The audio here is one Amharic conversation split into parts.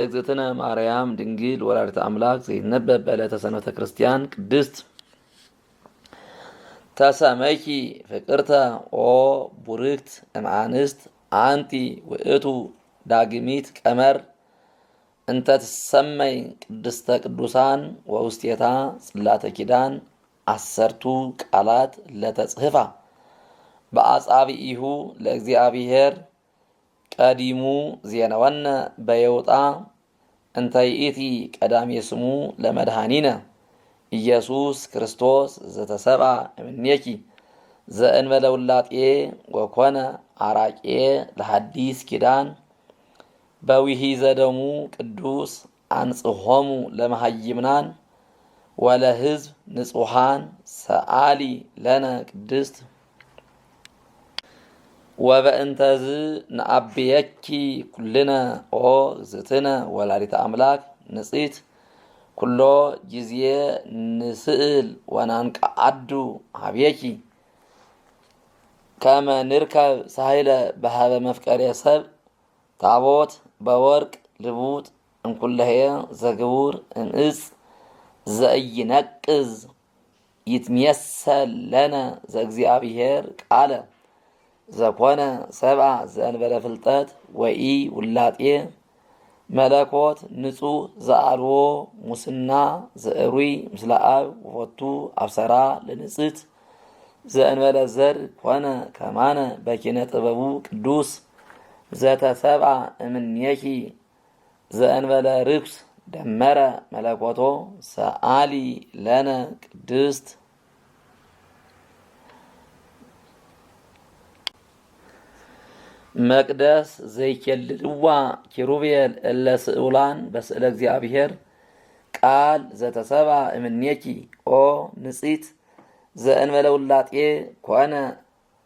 እግዝእትነ ማርያም ድንግል ወላዲተ አምላክ ዘይነበብ በዕለተ ሰንበተ ክርስቲያን ቅድስት ተሰመይኪ ፍቅርተ ኦ ቡርክት እምአንስት አንቲ ውእቱ ዳግሚት ቀመር እንተ ትሰመይ ቅድስተ ቅዱሳን ወውስቴታ ጽላተ ኪዳን አሰርቱ ቃላት ለተጽሕፋ በአጻብኢሁ ለእግዚአብሔር ቀዲሙ ዜናወነ በየውጣ እንተ ይእቲ ቀዳሜ ስሙ ለመድኃኒነ ኢየሱስ ክርስቶስ ዘተሰብአ እምኔኪ ዘእንበለ ውላጤ ወኮነ አራቄ ለሐዲስ ኪዳን በዊሂዘ ደሙ ቅዱስ አንጽሖሙ ለመሃይምናን ወለሕዝብ ንጹሐን ሰአሊ ለነ ቅድስት ወበእንተዝ ነአብየኪ ኩልነ ኦ እግዝእትነ ወላዲተ አምላክ ንጽሕት ኩሎ ጊዜ ንስእል ወናንቀዓዱ ሀቤኪ ከመ ንርከብ ሳህለ በሃበ መፍቀሬ ሰብ ታቦት በወርቅ ልቡጥ እንኩለሄ ዘግቡር እምዕፅ ዘኢይነቅዝ ይትሜሰል ለነ ዘእግዚአብሔር ቃለ ዘኮነ ሰብአ ዘእንበለ ፍልጠት ወኢ ውላጤ መለኮት ንጹሕ ዘአልዎ ሙስና ዘእሩይ ምስለ አብ ወፎቱ አብሰራ ለንጽሕት ዘእንበለ ዘር ኮነ ከማነ በኪነ ጥበቡ ቅዱስ ዘተሰብአ እምኔኪ ዘእንበለ ርኩስ ደመረ መለኮቶ ሰአሊ ለነ ቅድስት መቅደስ ዘይኬልልዋ ኪሩቤል እለ ስእውላን በስእለ እግዚአብሔር ቃል ዘተሰብአ እምኔኪ ኦ ንጽሕት ዘእንበለ ውላጤ ኮነ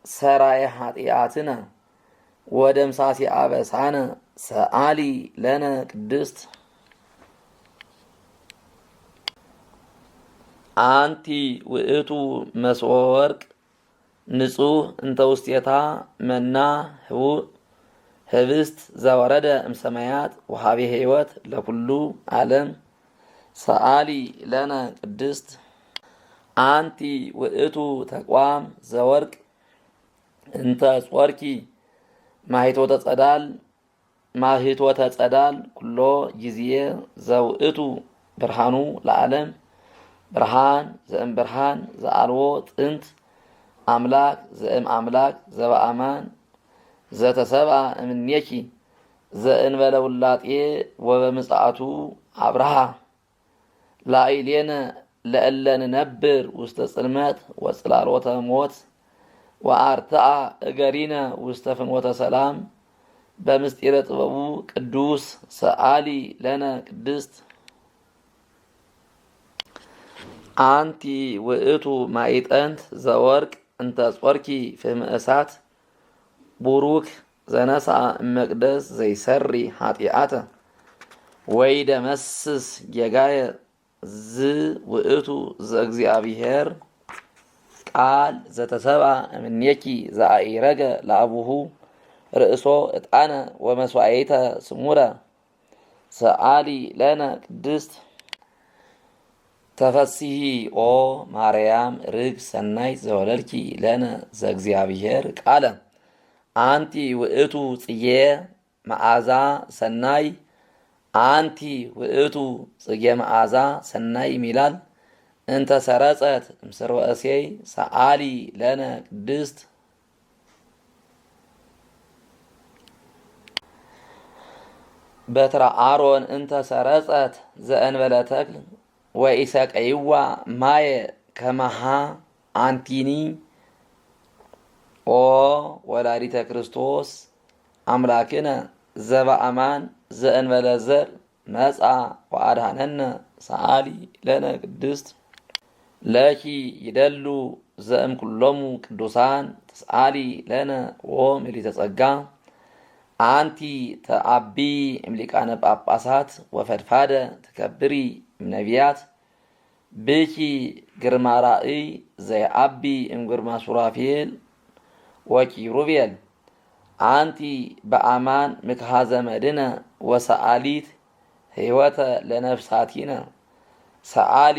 ሰራየ ኃጢአትነ ወደምሳሴ አበሳነ ሰአሊ ለነ ቅድስት አንቲ ውእቱ መስወ ወርቅ ንጹሕ እንተ ውስቴታ መና ህቡእ ህብስት ዘወረደ እምሰማያት ወሃቤ ሕይወት ለኩሉ ዓለም ሰአሊ ለነ ቅድስት አንቲ ውእቱ ተቋም ዘወርቅ እንተ ጾርኪ ማሂቶተ ጸዳል ኩሎ ጊዜ ዘውእቱ ብርሃኑ ለዓለም ብርሃን ዘእም ብርሃን ዘአልዎ ጥንት አምላክ ዘእም አምላክ ዘበአማን ዘተሰብአ እምኔኪ ዘእንበለ ውላጤ ወበምጽአቱ አብርሃ ላዕሌነ ለእለ ንነብር ውስተ ጽልመት ወጽላሎተ ሞት ወአርትአ እገሪነ ውስተ ፍኖተ ሰላም በምስጢረ ጥበቡ ቅዱስ ሰአሊ ለነ ቅድስት አንቲ ውእቱ ማዕጠንት ዘወርቅ እንተ ጾርኪ ፍህመ እሳት ቡሩክ ዘነስአ እመቅደስ ዘይሰሪ ኃጢአተ ወይ ደመስስ ጌጋየ ዝ ውእቱ ዘእግዚአብሔር ቃል ዘተሰብአ እምኔኪ ዘአኢረገ ለአቡሁ ርእሶ ዕጣነ ወመስዋዕተ ስሙረ ሰአሊ ለነ ቅድስት ተፈሲሂ ኦ ማርያም ርግ ሰናይ ዘወለልኪ ለነ ዘእግዚአብሔር ቃለ አንቲ ውእቱ ጽጌ መዓዛ ሰናይ አንቲ ውእቱ ጽጌ መዓዛ ሰናይ ሚላል እንተ ሰረጸት እምስርወ እሴይ ሰአሊ ለነ ቅድስት በትረ አሮን እንተ ሰረጸት ዘእንበለ ተክል ወኢሰቀይዋ ማየ ከመሃ አንቲኒ ኦ ወላዲተ ክርስቶስ አምላክነ ዘበአማን ዘእንበለ ዘር መጻ ወአድኀነነ ሰአሊ ለነ ቅድስት ለኪ ይደሉ ዘእም ኩሎሙ ቅዱሳን ተስአሊ ለነ ኦ ምልዕተ ጸጋ አንቲ ተአቢ እምሊቃነ ጳጳሳት ወፈድፋደ ተከብሪ እምነቢያት ብኪ ግርማ ራእይ ዘይአቢ እምግርማ ሱራፌል ወኪሩቤል አንቲ በአማን ምክሃዘ መድነ ወሰአሊት ሕይወተ ለነፍሳቲነ ሰአሊ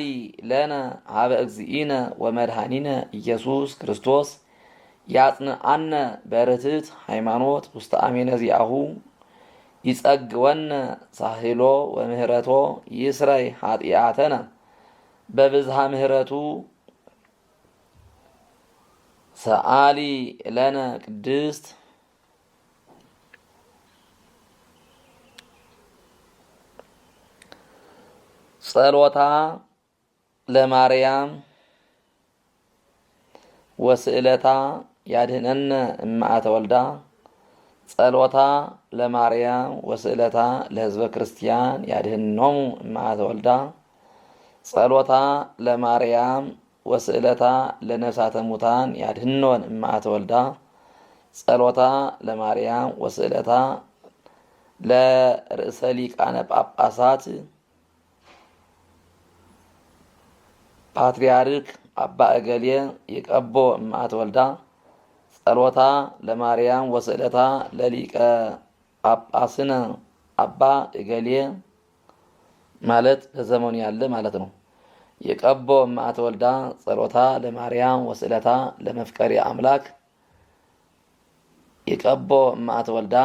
ለነ ሀበ እግዚእነ ወመድኃኒነ ኢየሱስ ክርስቶስ ያጽንዓነ በርትዕት ሃይማኖት ውስተ አሜነ ዚአሁ ይጸግወነ ሳህሎ ወምህረቶ ይስረይ ኃጢአተነ በብዝሃ ምህረቱ ሰአሊ ለነ ቅድስት ጸሎታ ለማርያም ወስእለታ ያድህነነ እማአተ ወልዳ ጸሎታ ለማርያም ወስእለታ ለህዝበ ክርስቲያን ያድህኖሙ እማአተ ወልዳ ጸሎታ ለማርያም ወስእለታ ለነፍሳተ ሙታን ያድህኖን እማአተ ወልዳ ጸሎታ ለማርያም ወስእለታ ለርእሰ ሊቃነ ጳጳሳት ፓትርያርክ አባ እገሌ ይቀቦ እማአተ ወልዳ ጸሎታ ለማርያም ወስእለታ ለሊቀ ጳጳስነ አባ እገሌ ማለት በዘመኑ ያለ ማለት ነው። ይቀቦ እማአተ ወልዳ ጸሎታ ለማርያም ወስእለታ ለመፍቀሪ አምላክ ይቀቦ እማአተ ወልዳ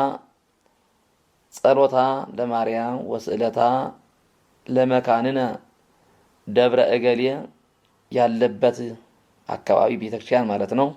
ጸሎታ ለማርያም ወስእለታ ለመካንነ ደብረ እገሌ ያለበት አካባቢ ቤተክርስቲያን ማለት ነው።